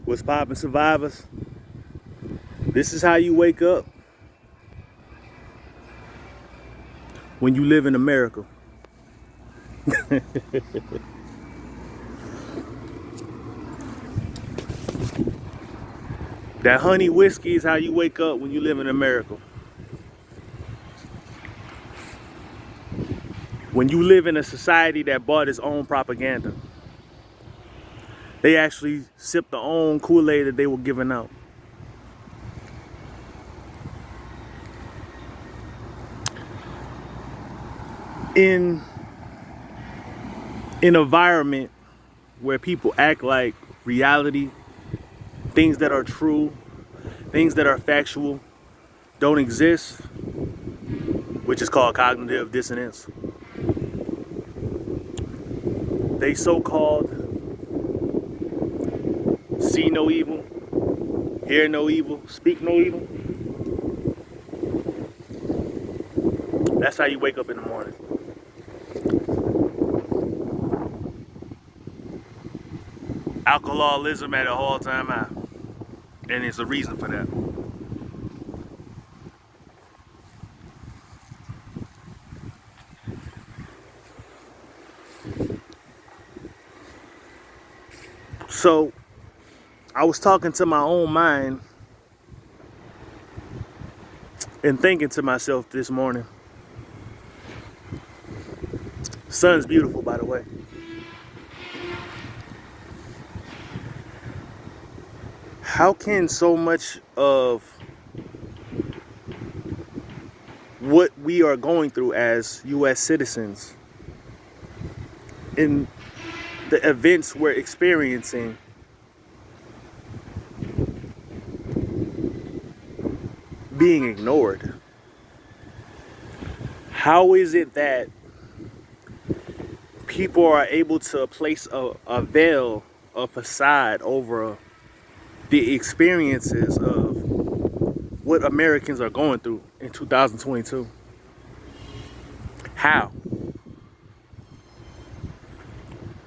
What's poppin', survivors? This is how you wake up when you live in America. That honey whiskey is how you wake up when you live in America. When you live in a society that bought its own propaganda. They actually sipped their own Kool-Aid that they were giving out. In an environment where people act like reality, things that are true, things that are factual, don't exist, which is called cognitive dissonance. They so-called see no evil, hear no evil, speak no evil. That's how you wake up in the morning. Alcoholism at an all-time high. And there's a reason for that. So, I was talking to my own mind and thinking to myself this morning. Sun's beautiful, by the way. How can so much of what we are going through as U.S. citizens in the events we're experiencing being ignored? How is it that people are able to place a veil, a facade over the experiences of what Americans are going through in 2022? How?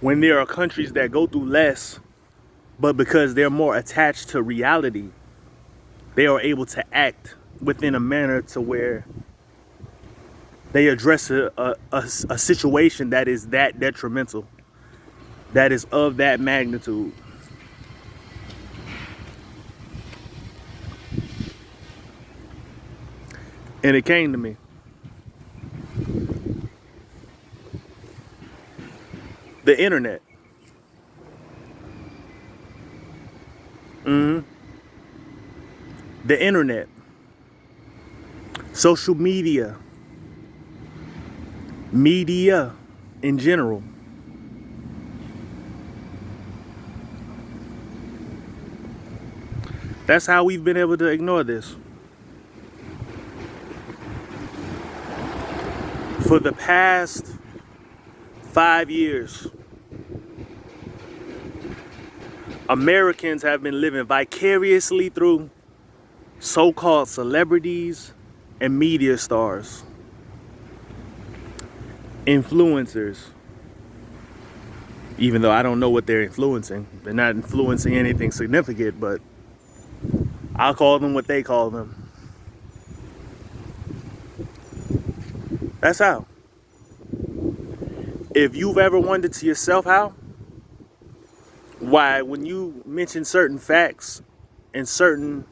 When there are countries that go through less, but because they're more attached to reality, they are able to act within a manner to where they address a situation that is that detrimental, that is of that magnitude. And it came to me. The internet. The internet. Social media. Media in general. That's how we've been able to ignore this. For the past 5 years, Americans have been living vicariously through so-called celebrities and media stars, influencers. Even though I don't know what they're influencing. They're not influencing anything significant, but I'll call them what they call them. That's how. If you've ever wondered to yourself how, why when you mention certain facts and certain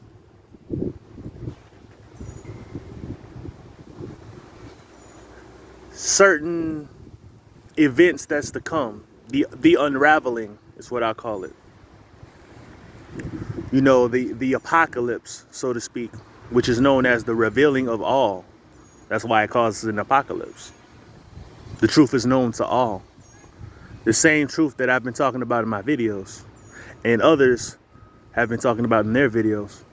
events that's to come, the unraveling is what I call it. You know, the apocalypse, so to speak, which is known as the revealing of all. That's why it causes an apocalypse. The truth is known to all. The same truth that I've been talking about in my videos and others have been talking about in their videos.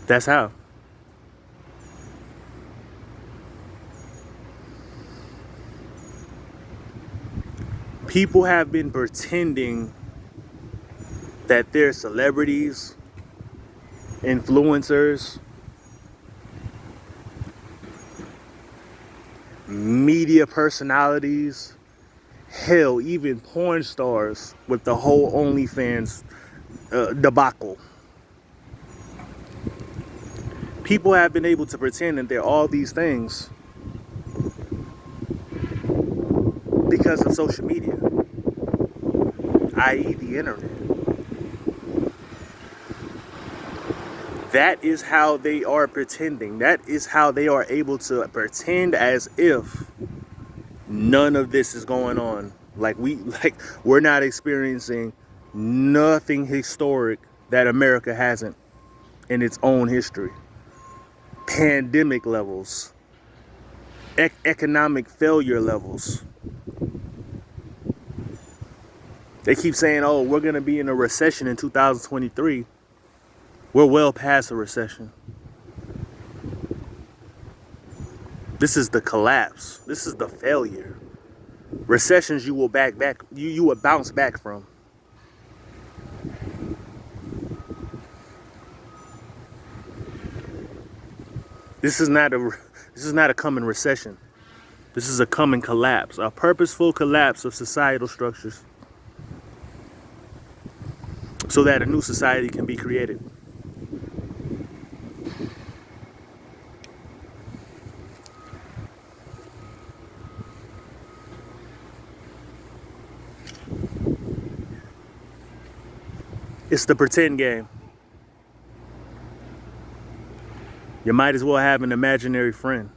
That's how. People have been pretending that they're celebrities, influencers, media personalities, Hell, even porn stars with the whole OnlyFans debacle. People have been able to pretend that they're all these things because of social media, i.e. the internet. That is how they are pretending. That is how they are able to pretend as if none of this is going on. Like we're not experiencing nothing historic that America hasn't in its own history. Pandemic levels, economic failure levels. They keep saying, oh, we're going to be in a recession in 2023. We're well past a recession. This is the collapse. This is the failure. Recessions you will you will bounce back from. This is not a coming recession. This is a coming collapse, a purposeful collapse of societal structures so that a new society can be created. It's the pretend game. You might as well have an imaginary friend.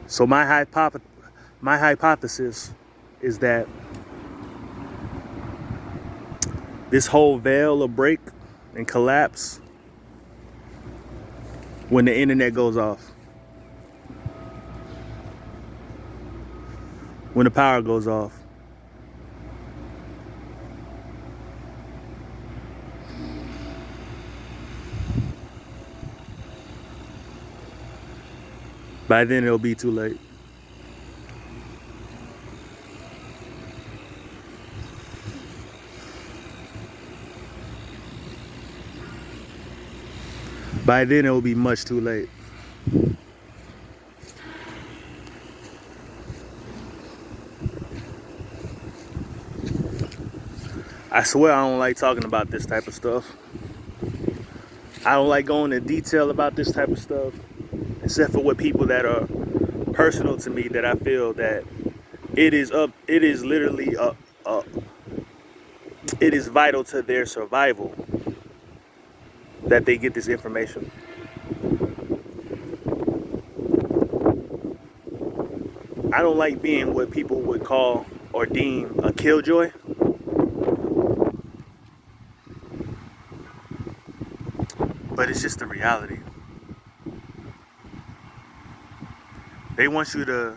So my hypothesis is that this whole veil will break and collapse when the internet goes off. When the power goes off. By then it'll be too late. By then it will be much too late. I swear I don't like talking about this type of stuff. I don't like going into detail about this type of stuff, except for with people that are personal to me, that I feel that it is literally it is vital to their survival that they get this information. I don't like being what people would call or deem a killjoy. But it's just the reality. They want you to,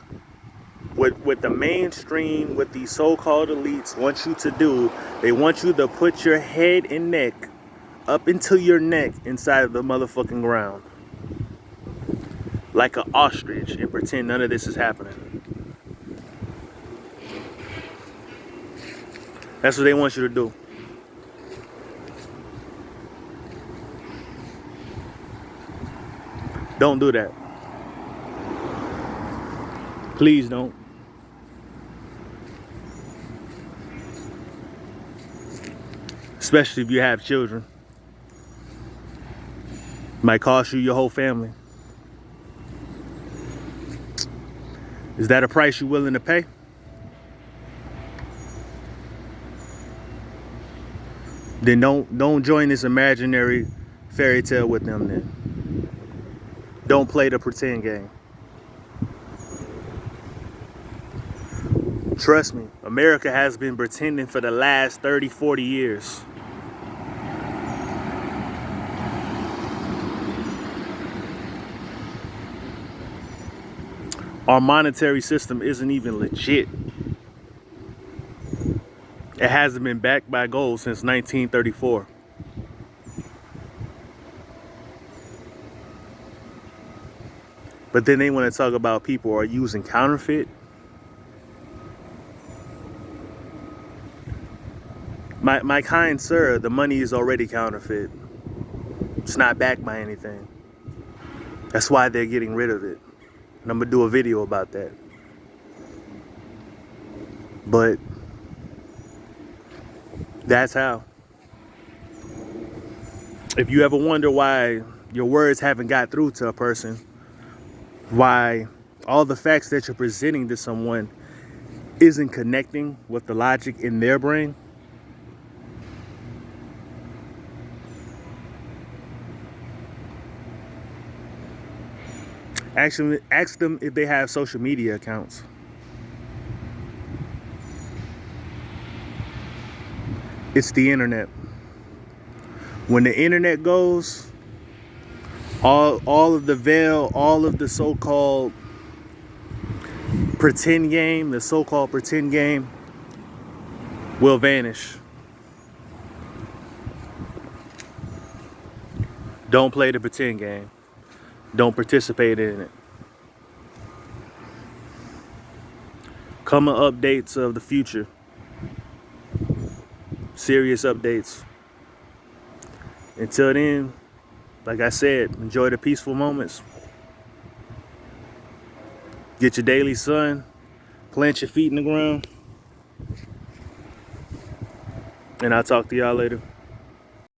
what the mainstream, what these so-called elites want you to do, they want you to put your head and neck up into your neck inside of the motherfucking ground. Like an ostrich, and pretend none of this is happening. That's what they want you to do. Don't do that. Please don't. Especially if you have children. Might cost you your whole family. Is that a price you're willing to pay? Then don't join this imaginary fairy tale with them then. Don't play the pretend game. Trust me, America has been pretending for the last 30, 40 years. Our monetary system isn't even legit. It hasn't been backed by gold since 1934. But then they want to talk about people are using counterfeit. My kind sir, the money is already counterfeit. It's not backed by anything. That's why they're getting rid of it. And I'm gonna do a video about that. But that's how. If you ever wonder why your words haven't got through to a person, why all the facts that you're presenting to someone isn't connecting with the logic in their brain, actually ask them if they have social media accounts. It's the internet. When the internet goes, all of the veil, all of the so-called pretend game, will vanish. Don't play the pretend game. Don't participate in it. Coming updates of the future. Serious updates. Until then, like I said, enjoy the peaceful moments. Get your daily sun. Plant your feet in the ground. And I'll talk to y'all later.